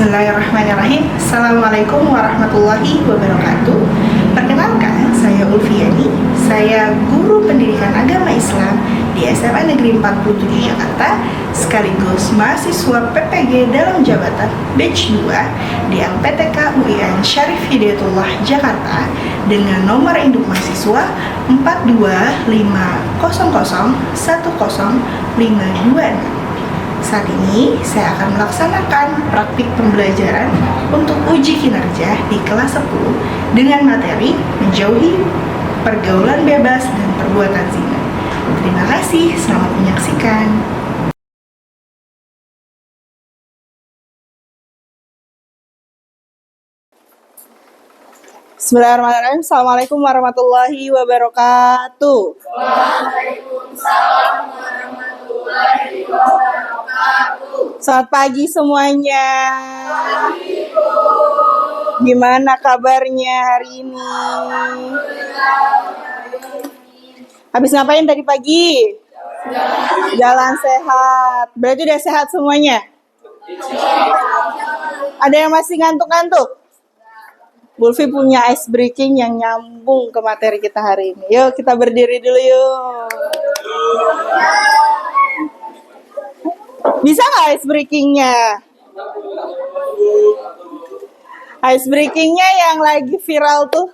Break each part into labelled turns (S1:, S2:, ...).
S1: Bismillahirrahmanirrahim. Assalamualaikum warahmatullahi wabarakatuh. Perkenalkan, saya Ulfiani. Saya guru pendidikan agama Islam di SMA Negeri 47 Jakarta, sekaligus mahasiswa PPG dalam jabatan batch 2 di LPTK UIN Syarif Hidayatullah Jakarta dengan nomor induk mahasiswa 425001052. Saat ini saya akan melaksanakan praktik pembelajaran untuk uji kinerja di kelas 10 dengan materi menjauhi pergaulan bebas dan perbuatan zina. Terima kasih, selamat menyaksikan. Bismillahirrahmanirrahim. Assalamualaikum warahmatullahi wabarakatuh.
S2: Waalaikumsalam warahmatullahi wabarakatuh.
S1: Selamat pagi semuanya.
S2: Pagi, Bu.
S1: Gimana kabarnya hari ini? Habis ngapain tadi pagi? Jalan sehat. Berarti udah sehat semuanya? Ada yang masih ngantuk-ngantuk? Bulfi punya ice breaking yang nyambung ke materi kita hari ini. Yuk kita berdiri dulu yuk. Bisa nggak ice breakingnya? Ice breakingnya yang lagi viral tuh,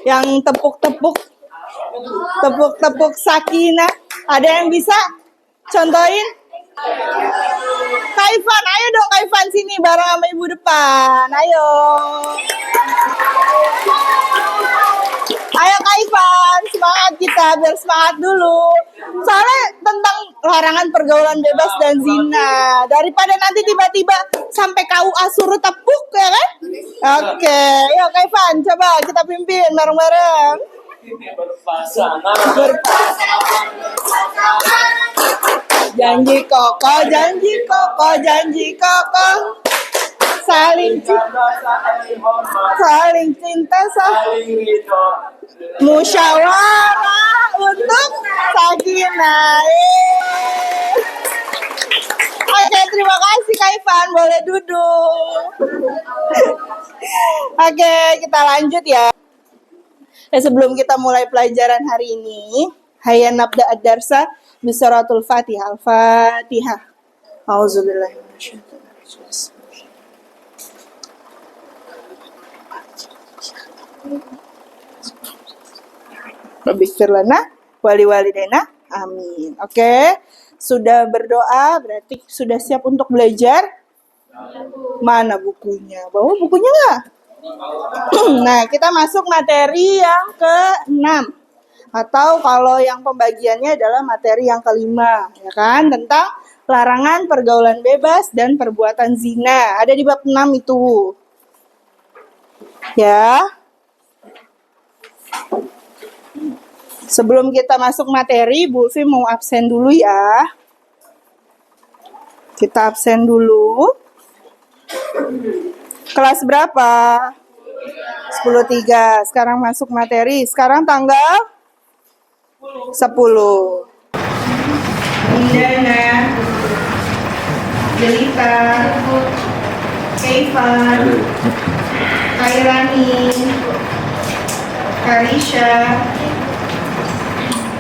S1: yang tepuk-tepuk Sakinah. Ada yang bisa contohin? Kaifan, ayo dong Kaifan sini bareng sama ibu depan. Ayo. Ayo Kaifan, semangat kita, biar semangat dulu. Soalnya tentang larangan pergaulan bebas dan zina. Daripada nanti tiba-tiba sampai KUA suruh tepuk ya kan? Oke, yuk Kaifan, coba kita pimpin bareng-bareng. Janji kokoh, janji kokoh. Saling cinta, saling musyawarah untuk Sakinah. Oke, terima kasih Kaifan, boleh duduk. Oke, kita lanjut ya. Sebelum kita mulai pelajaran hari ini, hayya nabda ad-darsa bisuratul Fatihah. Al-Fatihah. Auzubillahi minasyaitonir rajim. Rabbikfir lana wali walidayna. Amin. Oke. Sudah berdoa berarti sudah siap untuk belajar? Mana bukunya? Bawa bukunya nggak? Nah, kita masuk materi yang ke-6. Atau kalau yang pembagiannya adalah materi yang ke-5, ya kan? Tentang larangan pergaulan bebas dan perbuatan zina. Ada di bab 6 itu. Ya. Sebelum kita masuk materi, Bulfi mau absen dulu ya. Kita absen dulu. Kelas berapa? 10.3. Sekarang masuk materi. Sekarang tanggal 10. Indana, Jelita, Kaifan, Kairani, Karisha,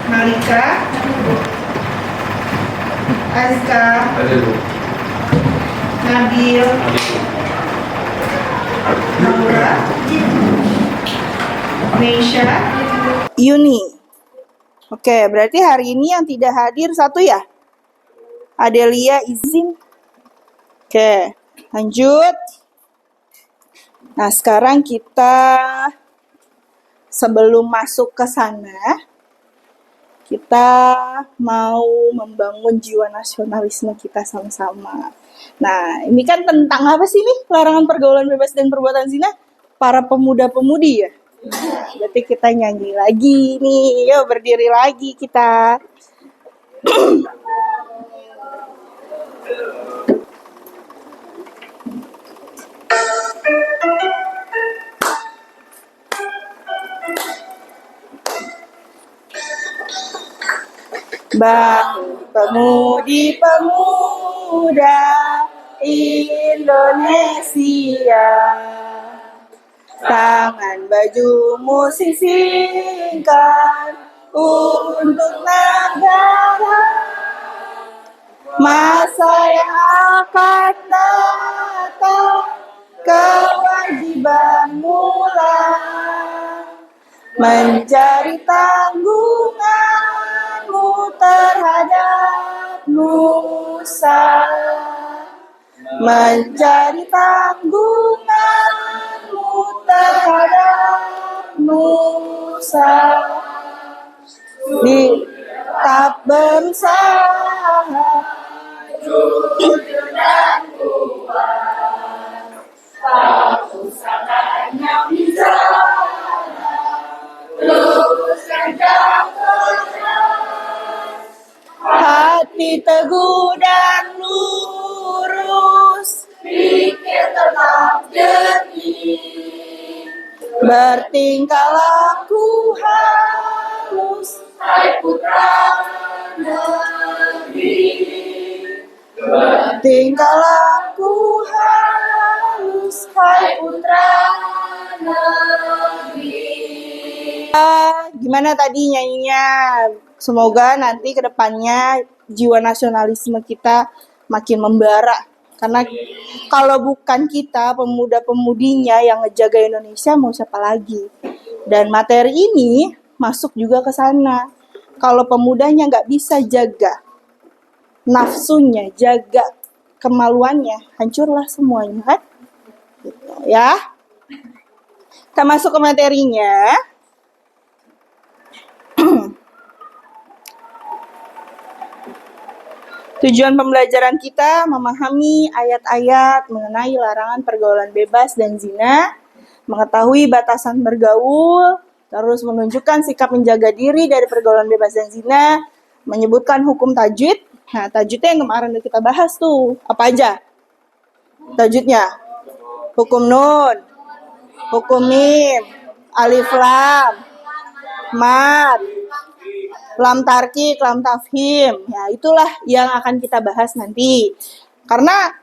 S1: Malika, Azka, Nabil, Naura, Meisha, Yuni. Oke, berarti hari ini yang tidak hadir satu ya? Adelia izin. Oke, lanjut. Nah, sekarang kita sebelum masuk ke sana, kita mau membangun jiwa nasionalisme kita sama-sama. Nah, ini kan tentang apa sih nih? Larangan pergaulan bebas dan perbuatan zina para pemuda-pemudi ya. Nah, berarti kita nyanyi lagi nih. Yuk berdiri lagi kita. Bang pemudi-pemuda, ingin Indonesia. Tangan bajumu singkan untuk negara. Masa yang akan datang, kewajibanmu lah mencari tanggunganmu terhadap nusa. Mencari tanggunganmu terhadap nusa. Tetap berusaha
S2: jujur dan kuat, tak usahkan yang bisa, luruskan keras,
S1: hati teguh dan lurus,
S2: pikir tetap jernih,
S1: bertingkah laku halus,
S2: hai putra negeri.
S1: bertingkah laku halus, hai putra. Gimana tadi nyanyinya? Semoga nanti ke depannya jiwa nasionalisme kita makin membara. Karena kalau bukan kita, pemuda-pemudinya yang ngejaga Indonesia, mau siapa lagi? Dan materi ini masuk juga ke sana. Kalau pemudanya nggak bisa jaga nafsunya, jaga kemaluannya, hancurlah semuanya, kan? Gitu, ya. Kita masuk ke materinya. Tujuan pembelajaran kita memahami ayat-ayat mengenai larangan pergaulan bebas dan zina, mengetahui batasan bergaul, terus menunjukkan sikap menjaga diri dari pergaulan bebas dan zina, menyebutkan hukum tajwid. Nah, tajwidnya yang kemarin udah kita bahas tuh. Apa aja tajwidnya? Hukum nun, hukum mim, alif lam, mad, lam tarkik, lam tafhim. Ya, itulah yang akan kita bahas nanti. Karena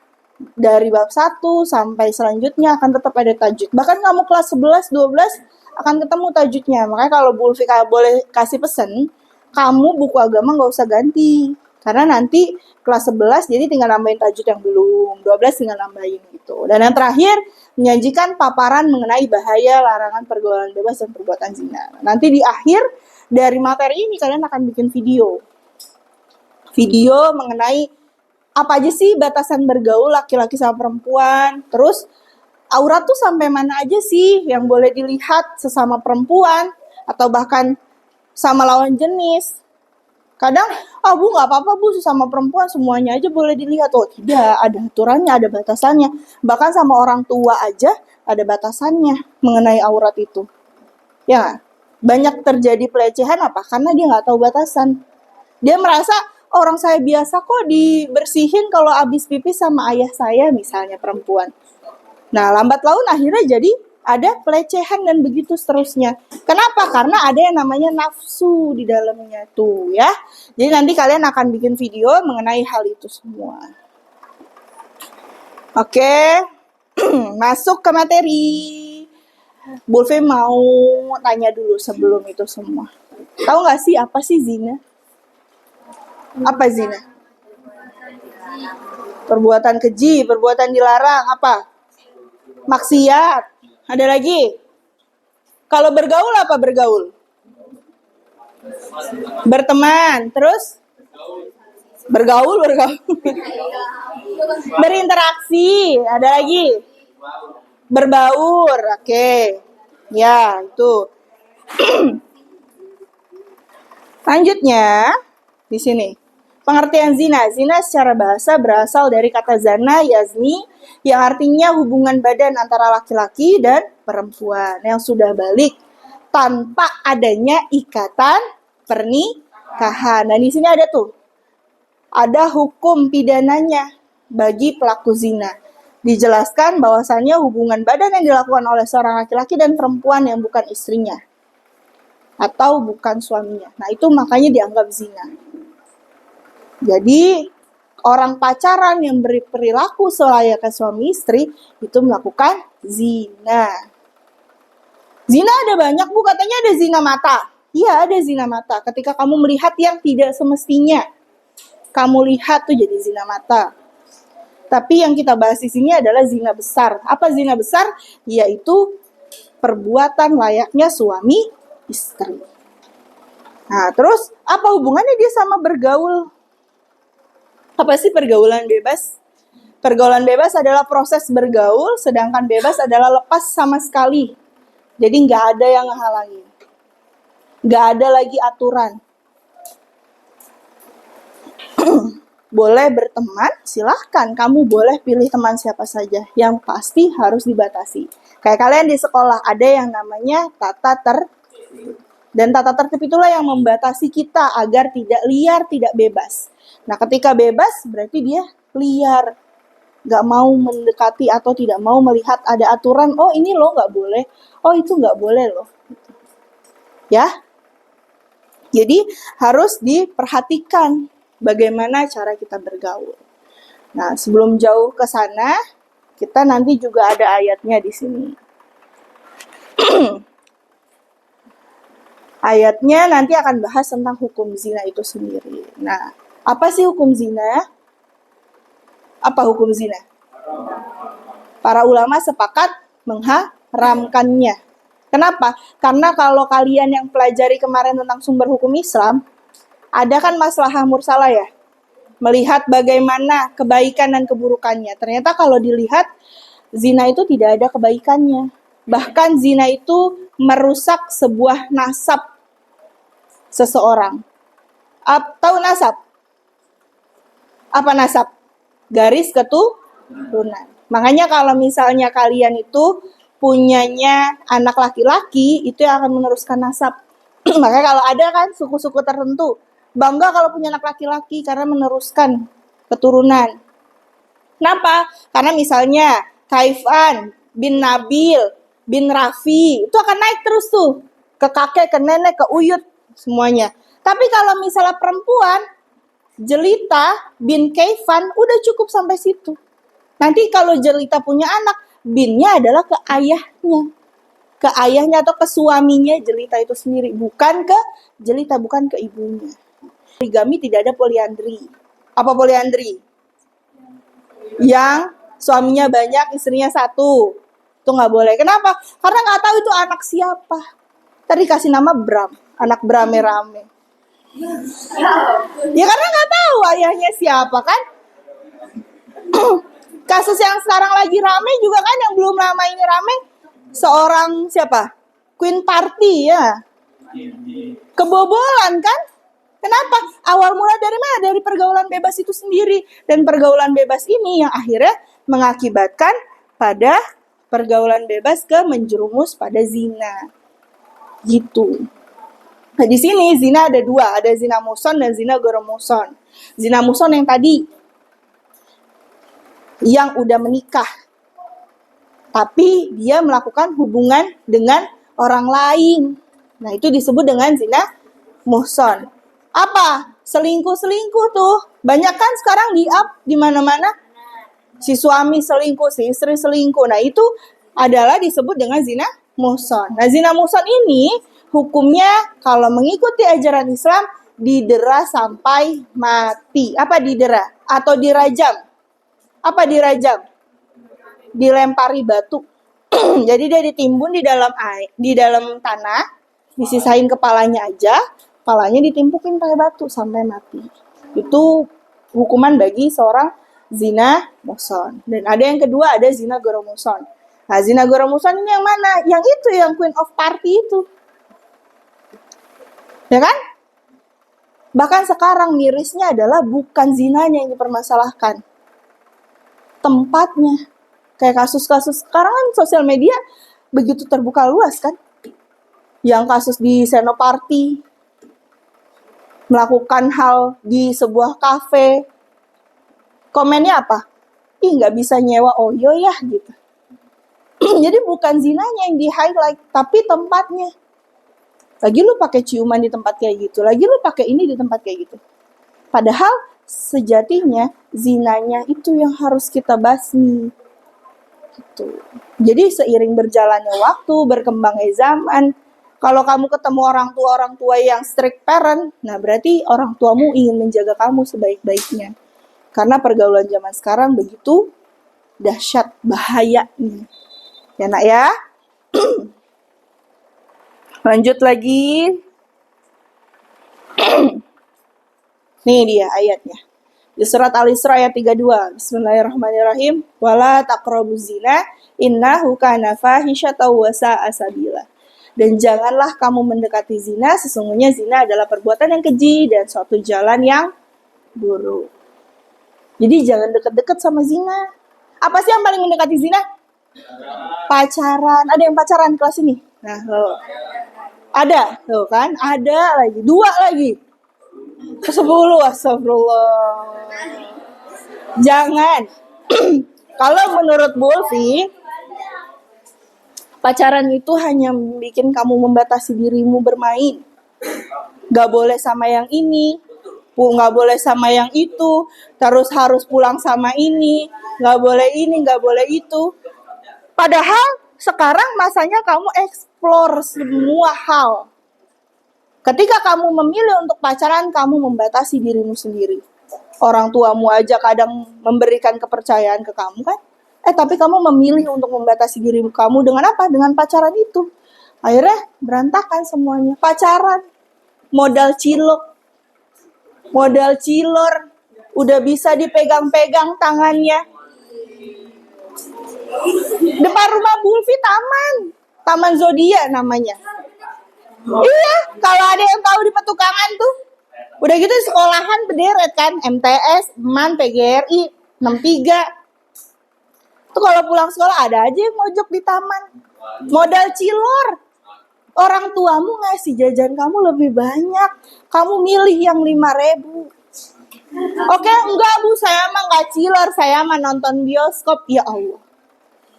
S1: dari bab 1 sampai selanjutnya akan tetap ada tajwid. Bahkan kamu kelas 11, 12 akan ketemu tajwidnya. Makanya kalau Bu Ulfi boleh kasih pesan, kamu buku agama nggak usah ganti. Karena nanti kelas 11 jadi tinggal nambahin tajwid yang belum, 12 tinggal nambahin gitu. Dan yang terakhir, menyajikan paparan mengenai bahaya larangan pergaulan bebas dan perbuatan zina. Nanti di akhir dari materi ini kalian akan bikin video. Video mengenai apa aja sih batasan bergaul laki-laki sama perempuan. Terus aurat tuh sampai mana aja sih yang boleh dilihat sesama perempuan atau bahkan sama lawan jenis. Kadang, Bu nggak apa-apa Bu, sesama perempuan semuanya aja boleh dilihat. Oh tidak, ada aturannya, ada batasannya. Bahkan sama orang tua aja ada batasannya mengenai aurat itu. Ya, banyak terjadi pelecehan apa? Karena dia nggak tahu batasan. Dia merasa orang saya biasa kok dibersihin kalau habis pipis sama ayah saya misalnya perempuan. Nah, lambat laun akhirnya jadi ada pelecehan dan begitu seterusnya. Kenapa? Karena ada yang namanya nafsu di dalamnya tuh ya. Jadi nanti kalian akan bikin video mengenai hal itu semua. Oke, masuk ke materi. Bulfi mau tanya dulu sebelum itu semua. Tahu nggak sih apa sih zina? Apa zina? Perbuatan keji, perbuatan dilarang, apa? Maksiat. Ada lagi? Kalau bergaul apa bergaul? Berteman, terus? Bergaul. Berinteraksi, ada lagi? Berbaur, oke. Ya, itu. Lanjutnya, di sini. Pengertian zina. Zina secara bahasa berasal dari kata zana, yazni, yang artinya hubungan badan antara laki-laki dan perempuan yang sudah balik tanpa adanya ikatan pernikahan. Nah, di sini ada tuh. Ada hukum pidananya bagi pelaku zina. Dijelaskan bahwasannya hubungan badan yang dilakukan oleh seorang laki-laki dan perempuan yang bukan istrinya atau bukan suaminya. Nah, itu makanya dianggap zina. Jadi, orang pacaran yang berperilaku selayaknya suami istri itu melakukan zina. Zina ada banyak, Bu. Katanya ada zina mata. Iya, ada zina mata. Ketika kamu melihat yang tidak semestinya, kamu lihat tuh jadi zina mata. Tapi yang kita bahas di sini adalah zina besar. Apa zina besar? Yaitu perbuatan layaknya suami istri. Nah, terus apa hubungannya dia sama bergaul? Apa sih pergaulan bebas? Pergaulan bebas adalah proses bergaul, sedangkan bebas adalah lepas sama sekali. Jadi nggak ada yang ngehalangi. Nggak ada lagi aturan. Boleh berteman, silahkan. Kamu boleh pilih teman siapa saja. Yang pasti harus dibatasi. Kayak kalian di sekolah, ada yang namanya tata tertib. Dan tata tertib itulah yang membatasi kita agar tidak liar, tidak bebas. Nah, ketika bebas, berarti dia liar. Gak mau mendekati atau tidak mau melihat ada aturan. Oh, ini loh gak boleh. Oh, itu gak boleh loh. Ya. Jadi, harus diperhatikan bagaimana cara kita bergaul. Nah, sebelum jauh ke sana, kita nanti juga ada ayatnya di sini. Ayatnya nanti akan bahas tentang hukum zina itu sendiri. Nah, apa sih hukum zina? Apa hukum zina? Para ulama sepakat mengharamkannya. Kenapa? Karena kalau kalian yang pelajari kemarin tentang sumber hukum Islam, ada kan maslahah mursalah ya? Melihat bagaimana kebaikan dan keburukannya. Ternyata kalau dilihat, zina itu tidak ada kebaikannya. Bahkan zina itu merusak sebuah nasab seseorang. Tahu nasab? Apa nasab? Garis keturunan. Makanya kalau misalnya kalian itu punyanya anak laki-laki, itu yang akan meneruskan nasab. Makanya kalau ada kan suku-suku tertentu, bangga kalau punya anak laki-laki karena meneruskan keturunan. Kenapa? Karena misalnya Kaifan bin Nabil bin Rafi, itu akan naik terus tuh. Ke kakek, ke nenek, ke uyut, semuanya. Tapi kalau misalnya perempuan, Jelita bin Kaifan, udah cukup sampai situ. Nanti kalau Jelita punya anak, binnya adalah ke ayahnya. Ke ayahnya atau ke suaminya Jelita itu sendiri. Bukan ke Jelita, bukan ke ibunya. Poligami tidak ada poliandri. Apa poliandri? Yang suaminya banyak, istrinya satu. Itu nggak boleh. Kenapa? Karena nggak tahu itu anak siapa. Tadi kasih nama Bram. Anak Brame-rame. Ya karena nggak tahu ayahnya siapa kan. Kasus yang sekarang lagi rame juga kan, yang belum lama ini rame, seorang siapa? Queen Party ya. Kebobolan kan? Kenapa? Awal mula dari mana? Dari pergaulan bebas itu sendiri. Dan pergaulan bebas ini yang akhirnya mengakibatkan pada pergaulan bebas ke menjerumus pada zina. Gitu. Nah, di sini zina ada dua, ada zina muson dan zina ghair muson. Zina muson yang tadi, yang udah menikah, tapi dia melakukan hubungan dengan orang lain. Nah, itu disebut dengan zina muhson. Apa? Selingkuh-selingkuh tuh. Banyak kan sekarang di-up di mana-mana. Si suami selingkuh, si istri selingkuh. Nah, itu adalah disebut dengan zina muhson. Nah, zina muhson ini hukumnya kalau mengikuti ajaran Islam didera sampai mati. Apa didera? Atau dirajam? Apa dirajam? Dilempari batu. Jadi dia ditimbun di dalam air, di dalam tanah, disisain kepalanya aja, kepalanya ditimpukin pakai batu sampai mati. Itu hukuman bagi seorang zina muhson. Dan ada yang kedua, ada zina ghair muhson. Nah, zina ghair muhson ini yang mana? Yang itu, yang Queen of Party itu. Ya kan? Bahkan sekarang mirisnya adalah bukan zinanya yang dipermasalahkan, tempatnya. Kayak kasus-kasus sekarang kan sosial media begitu terbuka luas kan. Yang kasus di Senoparty, melakukan hal di sebuah kafe. Komennya apa? Ih, nggak bisa nyewa Oyo ya gitu. Jadi bukan zinanya yang di-highlight, tapi tempatnya. Lagi lu pakai ciuman di tempat kayak gitu, lagi lu pakai ini di tempat kayak gitu. Padahal sejatinya zinanya itu yang harus kita basmi. Gitu. Jadi seiring berjalannya waktu, berkembangnya zaman, kalau kamu ketemu orang tua yang strict parent, nah berarti orang tuamu ingin menjaga kamu sebaik-baiknya. Karena pergaulan zaman sekarang begitu dahsyat, bahayanya. Ya nak ya. Lanjut lagi. Nih dia ayatnya. Di surat Al-Isra ayat 32. Bismillahirrahmanirrahim. Wala taqrabuz zina innahu kana fahisyatan wa sa'a sabila. Dan janganlah kamu mendekati zina, sesungguhnya zina adalah perbuatan yang keji dan suatu jalan yang buruk. Jadi jangan deket-deket sama zina. Apa sih yang paling mendekati zina? Pacaran. Ada yang pacaran kelas ini? Nah, loh. Ada, tuh kan? Ada lagi, 2 lagi. Ke 10, astagfirullah. Jangan. Kalau menurut Bulfi, pacaran itu hanya bikin kamu membatasi dirimu bermain. Gak boleh sama yang ini, gak boleh sama yang itu, terus harus pulang sama ini, gak boleh ini, gak boleh itu. Padahal sekarang masanya kamu explore semua hal. Ketika kamu memilih untuk pacaran, kamu membatasi dirimu sendiri. Orang tuamu aja kadang memberikan kepercayaan ke kamu kan? Tapi kamu memilih untuk membatasi dirimu kamu dengan apa? Dengan pacaran itu. Akhirnya berantakan semuanya. Pacaran, modal cilor, udah bisa dipegang-pegang tangannya. Depan rumah Bulfi Taman Zodia namanya. Iya, kalau ada yang tahu di Petukangan tuh. Udah gitu sekolahan berderet kan, MTS, MAN, PGRI, 63. Tuh kalau pulang sekolah ada aja yang mojok di taman. Modal cilor. Orang tuamu ngasih jajan kamu lebih banyak. Kamu milih yang 5.000. Oke, enggak Bu, saya mah nggak cilor, saya mah nonton bioskop. Ya Allah.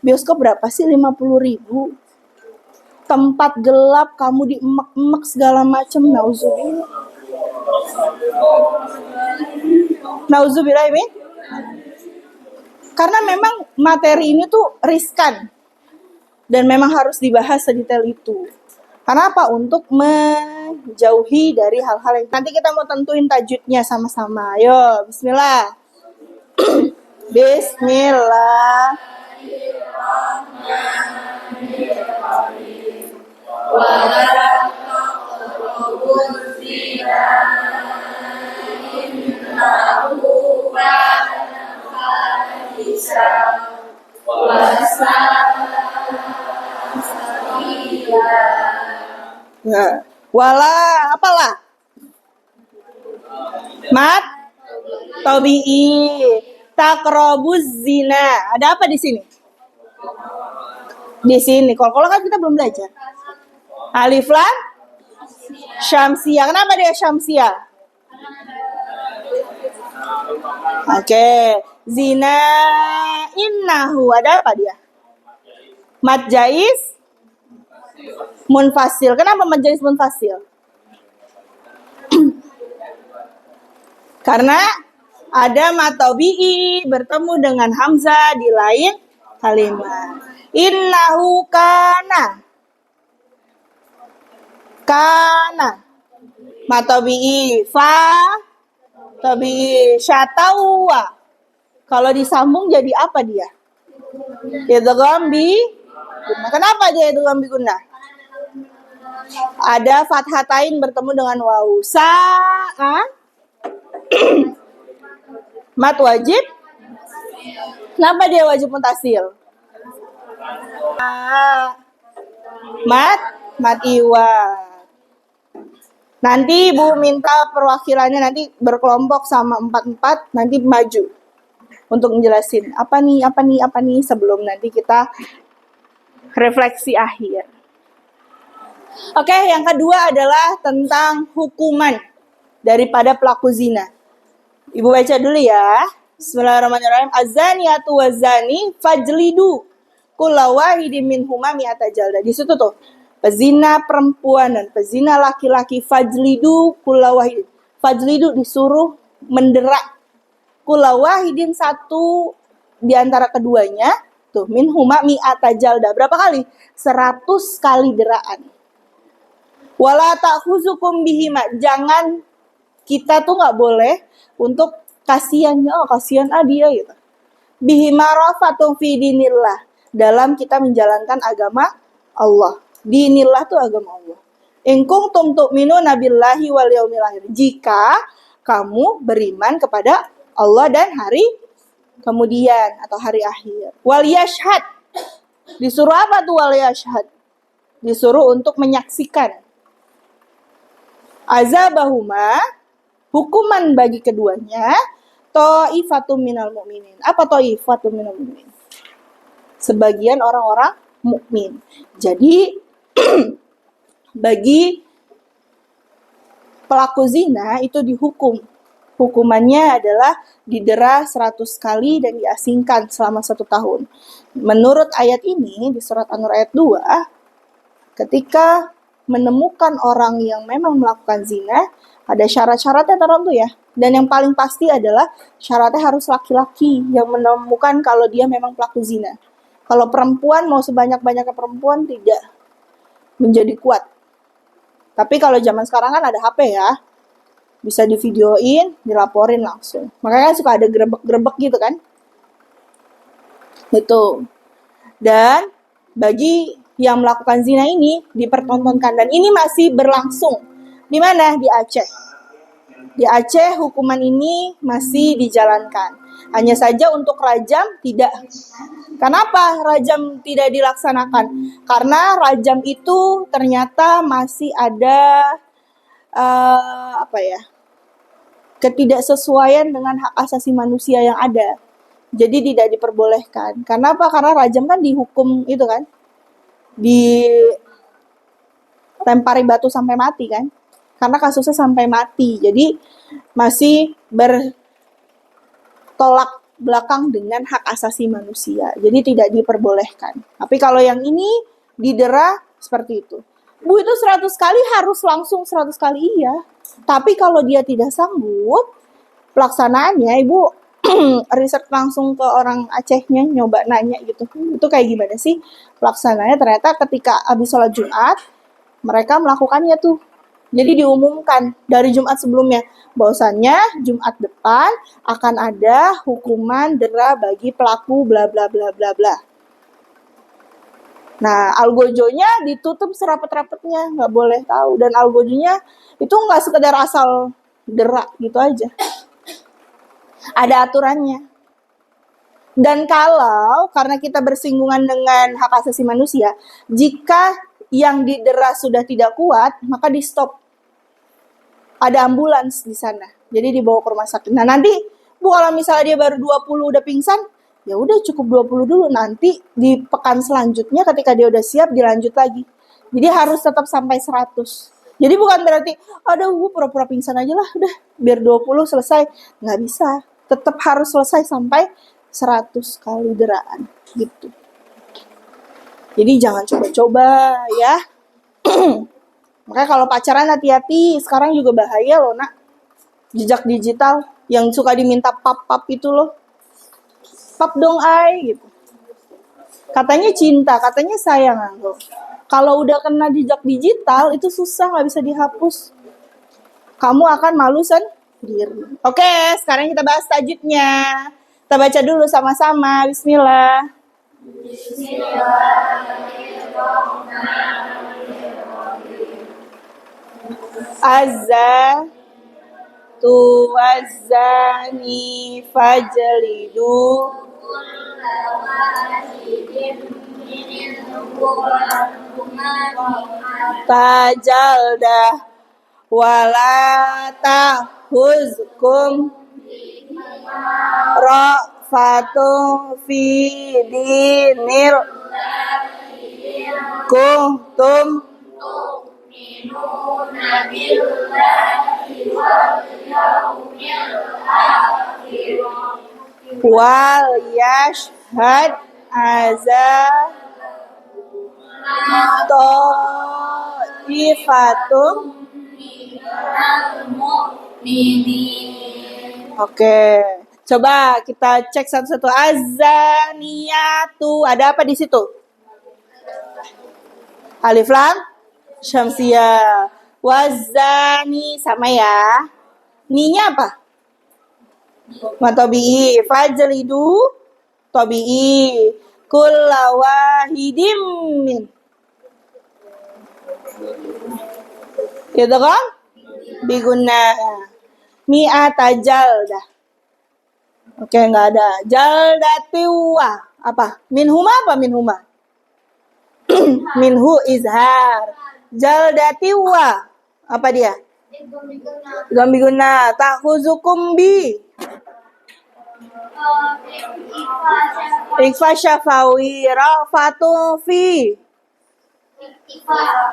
S1: Bioskop berapa sih? 50.000. Tempat gelap, kamu diemek-emek segala macem. Nauzubillah ini. Karena memang materi ini tuh riskan. Dan memang harus dibahas sedetail itu. Karena apa? Untuk menjauhi dari hal-hal yang... Nanti kita mau tentuin tajwidnya sama-sama. Ayo, bismillah. Bismillah. Nah, wala apalah? Mat tabi'i takrobuz zina. Ada apa di sini? Di sini. Kalau kan kita belum belajar. Alif lam syamsiyah. Kenapa dia syamsiyah? Oke. Zina innahu. Ada apa dia? Mad jais munfasil. Kenapa mad jais munfasil? Karena ada mad tabi'i bertemu dengan hamzah di lain kalimat. Innahu kana mad tabi'i fa tabi'i syatawa. Kalau disambung jadi apa dia? Idgham bi gunnah. Kenapa dia idgham bi gunnah? Ada fathatain bertemu dengan wawu. Sa'a mat wajib. Kenapa dia wajib mutasil? Mat iwad. Nanti Bu minta perwakilannya nanti berkelompok sama 4-4 nanti maju untuk menjelasin apa nih sebelum nanti kita refleksi akhir. Oke, yang kedua adalah tentang hukuman daripada pelaku zina. Ibu baca dulu ya. Bismillahirrahmanirrahim. Az-zaniyatu waz-zani fajlidu kulla wahidin minhuma mi'ata jaldah. Di situ tuh pezina perempuan dan pezina laki-laki fajlidu kulla wahid. Fajlidu disuruh mendera Kula wahidin satu di antara keduanya. Tuh, min huma mi'ata jalda. Berapa kali? 100 kali deraan. Wala ta'khuzukum bihima. Jangan, kita tuh nggak boleh untuk kasihan, oh kasihan dia gitu. Bihima rafatun fi dinillah. Dalam kita menjalankan agama Allah. Dinillah tuh agama Allah. In kuntum tu'minuna billahi wal yaumil akhir. Jika kamu beriman kepada Allah dan hari kemudian atau hari akhir. Wal yashhad. Disuruh apa tuh wal yashhad? Disuruh untuk menyaksikan. Azabahuma, hukuman bagi keduanya, ta'ifatum minal mu'minin. Apa ta'ifatum minal mu'minin? Sebagian orang-orang mukmin. Jadi bagi pelaku zina itu dihukum. Hukumannya adalah didera 100 kali dan diasingkan selama 1 tahun. Menurut ayat ini di surat An-Nur ayat 2, ketika menemukan orang yang memang melakukan zina, ada syarat-syaratnya tertentu ya. Dan yang paling pasti adalah syaratnya harus laki-laki yang menemukan kalau dia memang pelaku zina. Kalau perempuan, mau sebanyak-banyaknya perempuan tidak menjadi kuat. Tapi kalau zaman sekarang kan ada HP ya. Bisa divideoin, dilaporin langsung. Makanya kan suka ada grebek-grebek gitu kan. Itu. Dan bagi yang melakukan zina ini dipertontonkan. Dan ini masih berlangsung. Di mana? Di Aceh. Di Aceh hukuman ini masih dijalankan. Hanya saja untuk rajam tidak. Kenapa rajam tidak dilaksanakan? Karena rajam itu ternyata masih ada ketidaksesuaian dengan hak asasi manusia yang ada. Jadi tidak diperbolehkan. Karena apa? Karena rajam kan dihukum itu kan. Dilempari batu sampai mati kan. Karena kasusnya sampai mati. Jadi masih bertolak belakang dengan hak asasi manusia. Jadi tidak diperbolehkan. Tapi kalau yang ini didera seperti itu. Bu, itu 100 kali harus langsung 100 kali iya. Tapi kalau dia tidak sanggup, pelaksanaannya Ibu riset langsung ke orang Acehnya, nyoba nanya gitu. Itu kayak gimana sih pelaksanaannya? Ternyata ketika habis sholat Jumat, mereka melakukannya tuh. Jadi diumumkan dari Jumat sebelumnya, bahwasannya Jumat depan akan ada hukuman dera bagi pelaku bla bla bla bla bla. Nah, algojonya ditutup serapet-rapetnya, nggak boleh tahu. Dan algojonya itu nggak sekedar asal dera gitu aja. Ada aturannya. Dan karena kita bersinggungan dengan hak asasi manusia, jika yang didera sudah tidak kuat, maka di stop. Ada ambulans di sana. Jadi dibawa ke rumah sakit. Nah, nanti Bu kalau misalnya dia baru 20 udah pingsan, ya udah cukup 20 dulu, nanti di pekan selanjutnya ketika dia udah siap dilanjut lagi. Jadi harus tetap sampai 100. Jadi bukan berarti aduh gue pura-pura pingsan aja lah, udah biar 20 selesai. Nggak bisa. Tetap harus selesai sampai 100 kali deraan gitu. Jadi jangan coba-coba ya. Makanya kalau pacaran hati-hati, sekarang juga bahaya loh nak. Jejak digital yang suka diminta pap-pap itu loh. Pap dong ay gitu. Katanya cinta, katanya sayang loh. Kalau udah kena jejak digital itu susah, nggak bisa dihapus. Kamu akan malu sendiri. Oke, sekarang kita bahas tajudnya. Kita baca dulu sama-sama. Bismillah. Azza tu wazzani fajlidu tajaldah wala tahuzkum ra'fatun fi dinil kuntum wal yashhad ta'ifatun. Oke. Coba kita cek satu-satu. Azaniyatu. Ada apa di situ? Alif lam syamsiyah. Wazani sama ya. Ninya apa? Matobi'i. Fajlidu tobi'i. Kulla wahidim min. Gitu kan? Biguna. Mi'ata jaldah. Oke, nggak ada. Jaldatiwa. Apa? Minhuma apa minhuma? Minhu izhar. Jaldatiwa. Apa dia? Gambiguna. Takhuzukum bi. Ikfa syafawi. Rafatu fi.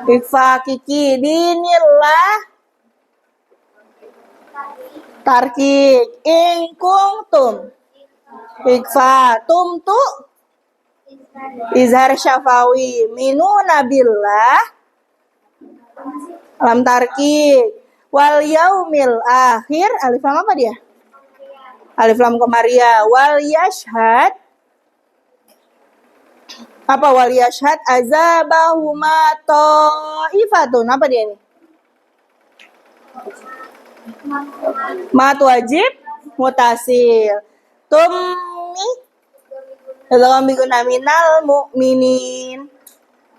S1: Ikfa kiki. Dinillah. Tarkik. Ingkungtum. Ikfa. Tumtu. Izhar syafawi. Minuna billah. Lam tarkik. Wal yaumil akhir. Alif lam apa dia? Alif lam komaria. Wal yashhad. Apa wal yashhad? Azabahuma ta'ifatun. Apa dia ini? Mat wajib mutasil. Tummi dalam biguna minal mu'minin.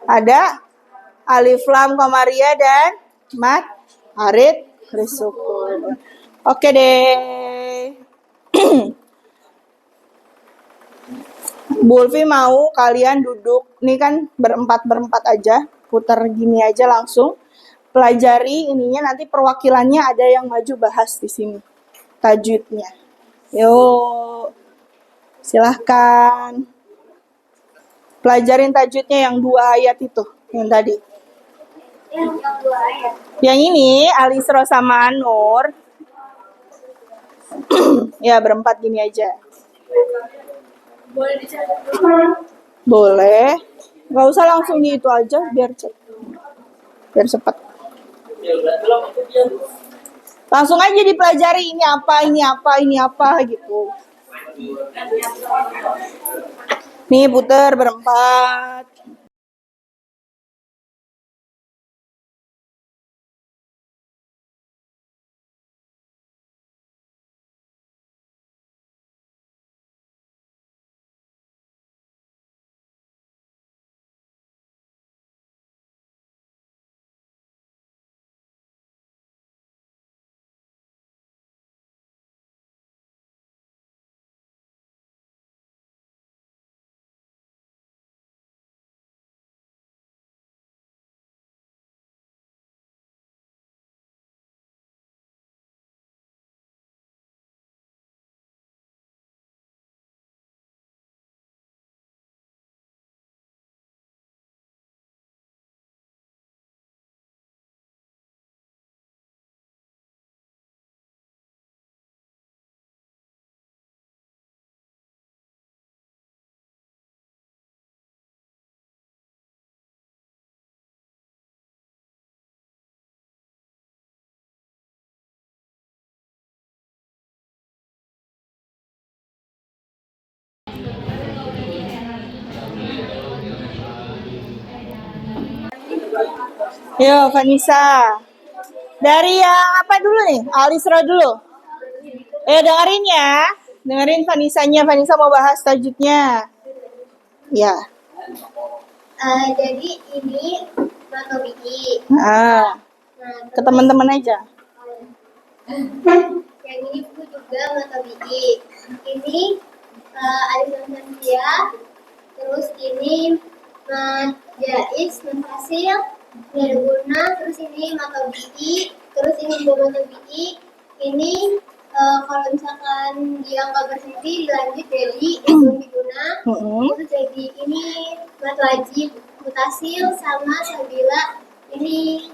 S1: Ada alif lam komaria dan mat arid risukun. Oke deh. Bulfi mau kalian duduk. Ini kan berempat aja. Putar gini aja langsung. Pelajari ininya, nanti perwakilannya ada yang maju bahas di sini. Tajwidnya. Yuk. Silahkan. Pelajarin tajwidnya yang 2 ayat itu. Yang tadi.
S2: Yang 2 ayat.
S1: Yang ini Alisra sama Anur. Ya, berempat gini aja.
S2: Boleh dicatat dulu.
S1: Boleh. Nggak usah langsung di itu aja, biar cepat. Langsung aja dipelajari ini apa gitu. Nih puter berempat. Yo, Vanessa. Dari yang apa dulu nih? Alisra dulu. Dengerin ya. Dengerin Vanessa-nya. Vanessa mau bahas tajwidnya. Ya.
S2: Jadi ini matobi'i.
S1: Nah, ke teman-teman aja.
S2: Yang ini buku juga matobi'i. Ini alif lam syamsiyah. Terus ini mat jaiz, mat fasil, nirguna. Terus ini matobi'i. Terus ini juga matobi'i. Ini kalau misalkan dia nggak berhenti dilanjut jadi biguna. Terus jadi ini mat wajib mutasil sama sabila ini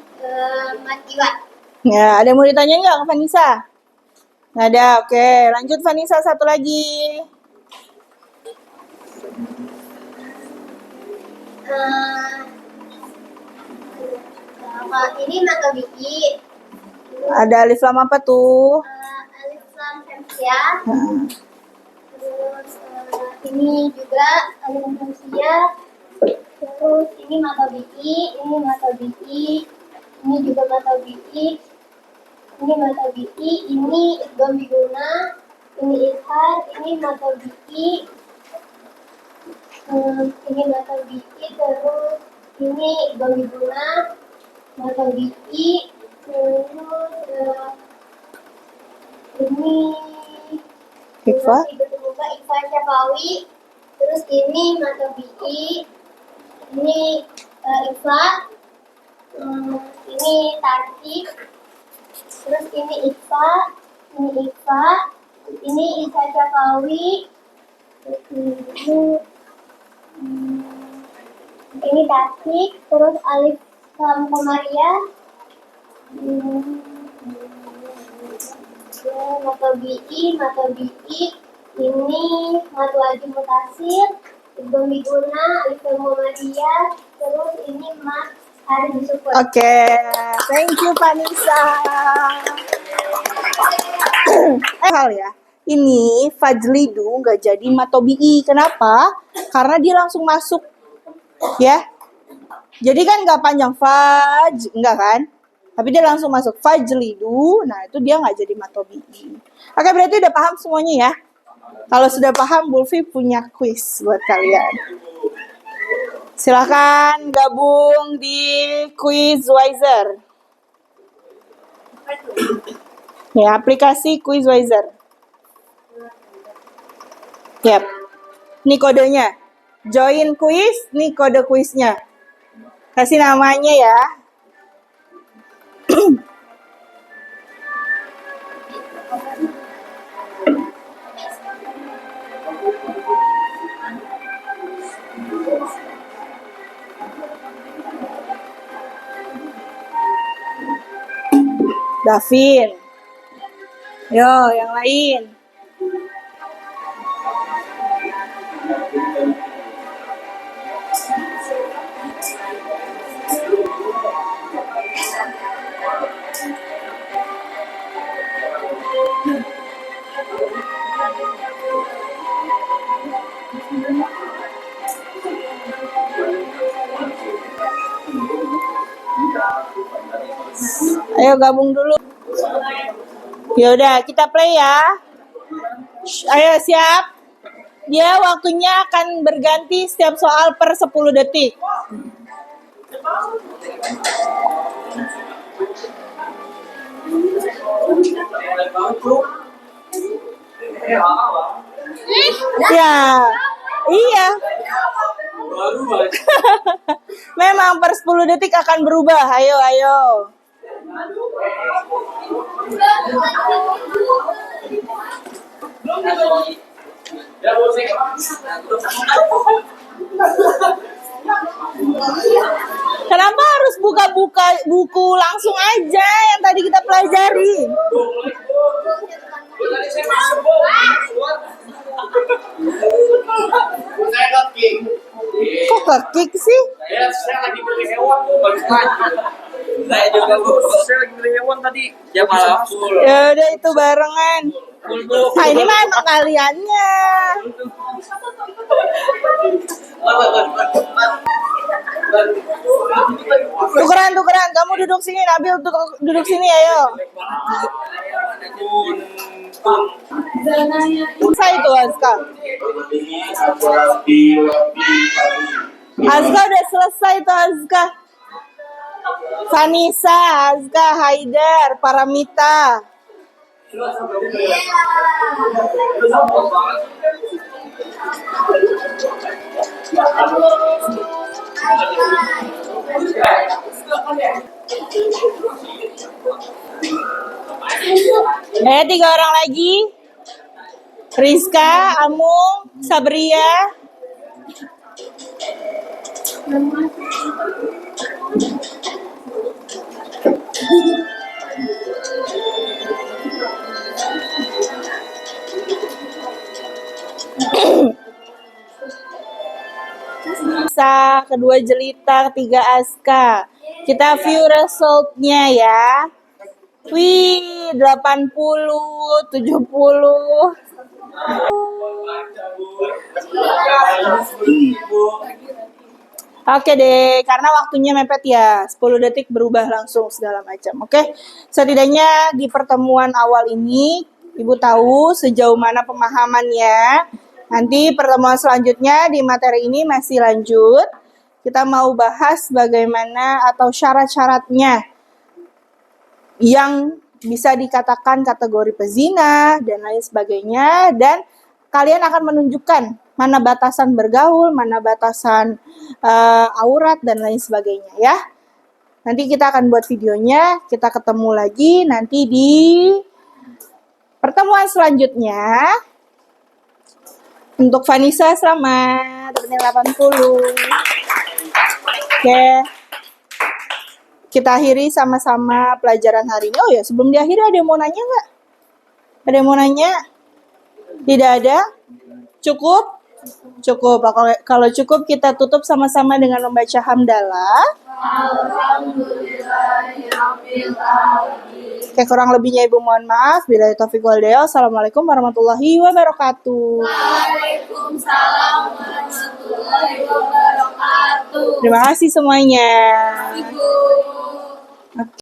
S2: mat iwat.
S1: Ya, ada yang mau ditanya nggak ke Vanessa? Nggak ada, oke. Lanjut Vanessa, satu lagi.
S2: Ini matobi'i.
S1: Ada alif lam apa tuh?
S2: Alif lam syamsiyah. Ini juga aliran manusia. Terus ini mata bi'i, ini mata bi'i, ini juga mata bi'i, ini mata bi'i, ini idgham biguna, ini izhar, ini mata bi'i, ini mata bi'i, terus ini idgham biguna, mata bi'i, terus ini
S1: Ikhfa.
S2: Ikhfa syafawi, terus ini mata bi'i, ini ikhfa, ini tartib, terus ini ikhfa, ini ikhfa syafawi, ini tartib, terus alif lam komariah, mata bi'i, ini matu wajib mutasir, idgham biguna, alif lam komariah, terus ini mat harus disukun.
S1: Oke, thank you Vanessa. Hal ya, ini Fajlidu nggak jadi matobi'i. Kenapa? Karena dia langsung masuk, ya. Jadi kan nggak panjang nggak kan? Tapi dia langsung masuk Fajlidu. Nah itu dia nggak jadi matobi'i. Oke, berarti udah paham semuanya ya. Kalau sudah paham, Bulfi punya quiz buat kalian. Silakan gabung di Quizwiser. Ya, aplikasi Quizwiser. Yap. Ini kodenya. Join quiz, nih kode quiznya. Kasih namanya ya. Davin. Yo, yang lain. Ayo gabung dulu. Ya udah, kita play ya. Ayo siap. Dia waktunya akan berganti setiap soal per 10 detik. Ya. Iya. Memang per 10 detik akan berubah. Ayo, ayo. Kenapa harus buka-buka buku langsung aja yang tadi kita pelajari? Kok kekik sih?
S3: Saya lagi beli hewan tuh, bagus banget. Saya juga saya lagi beli hewan tadi. Ya malah full.
S1: Ya udah itu barengan. Nah ini mah emang kaliannya. Tukeran. Kamu duduk sini, Nabil duduk sini, ayo. Selesai itu Azka. Azka udah selesai tuh Azka. Vanessa, Azka, Haidar, Paramita. Tiga orang lagi. Rizka, Amung, Sabria. Kedua Jelita, ketiga Aska. Kita view resultnya ya. Wih, 80, 70. Oke deh, karena waktunya mepet ya, 10 detik berubah langsung segala macam. Oke, setidaknya di pertemuan awal ini, Ibu tahu sejauh mana pemahamannya. Nanti pertemuan selanjutnya di materi ini masih lanjut. Kita mau bahas bagaimana atau syarat-syaratnya yang bisa dikatakan kategori pezina dan lain sebagainya, dan kalian akan menunjukkan mana batasan bergaul, mana batasan aurat dan lain sebagainya ya. Nanti kita akan buat videonya, kita ketemu lagi nanti di pertemuan selanjutnya. Untuk Vanessa selamat, dapatnya 80. Oke. Kita akhiri sama-sama pelajaran hari ini. Oh ya, sebelum diakhiri ada yang mau nanya nggak? Ada yang mau nanya? Tidak ada? Cukup? Cukup. Kalau cukup kita tutup sama-sama dengan membaca hamdalah. Oke, kurang lebihnya Ibu mohon maaf. Bila taufiq wal hidayah. Assalamualaikum warahmatullahi wabarakatuh.
S4: Waalaikumsalam warahmatullahi wabarakatuh.
S1: Terima kasih semuanya.
S4: Ibu.